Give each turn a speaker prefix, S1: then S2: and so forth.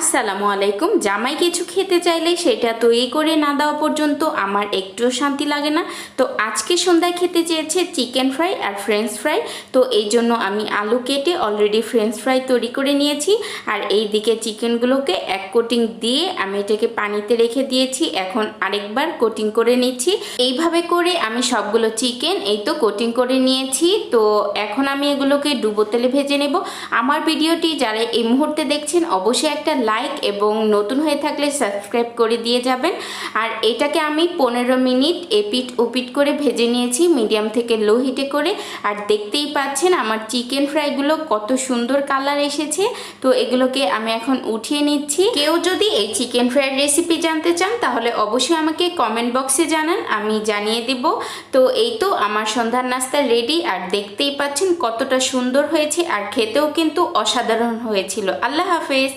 S1: আসসালামু আলাইকুম। জামাই কিছু খেতে চাইলে সেটা তৈরি করে না দেওয়া পর্যন্ত আমার একটুও শান্তি লাগে না। তো আজকে সন্ধ্যায় খেতে চেয়েছে চিকেন ফ্রাই আর ফ্রেঞ্চ ফ্রাই। তো এই জন্য আমি আলু কেটে অলরেডি ফ্রেঞ্চ ফ্রাই তৈরি করে নিয়েছি। আর এই দিকে চিকেনগুলোকে এক কোটিং দিয়ে আমি এটাকে পানিতে রেখে দিয়েছি। এখন আরেকবার কোটিং করে নিচ্ছি। এইভাবে করে আমি সবগুলো চিকেন এই তো কোটিং করে নিয়েছি। তো এখন আমি এগুলোকে ডুবো তেলে ভেজে নেব। আমার ভিডিওটি যারা এই মুহূর্তে দেখছেন অবশ্যই একটা লাইক এবং নতুন হয়ে থাকলে সাবস্ক্রাইব করে দিয়ে যাবেন। আর এটাকে আমি 15 মিনিট এপিট ওপিট করে ভেজে নিয়েছি মিডিয়াম থেকে লো হিটে করে। আর দেখতেই পাচ্ছেন আমার চিকেন ফ্রাইগুলো কত সুন্দর কালার এসেছে। তো এগুলোকে আমি এখন উঠিয়ে নিচ্ছি। কেউ যদি এই চিকেন ফ্রাইয়ের রেসিপি জানতে চান তাহলে অবশ্যই আমাকে কমেন্ট বক্সে জানান, আমি জানিয়ে দিব। তো এই তো আমার সন্ধ্যার নাস্তা রেডি। আর দেখতেই পাচ্ছেন কতটা সুন্দর হয়েছে আর খেতেও কিন্তু অসাধারণ হয়েছিল। আল্লাহ হাফেজ।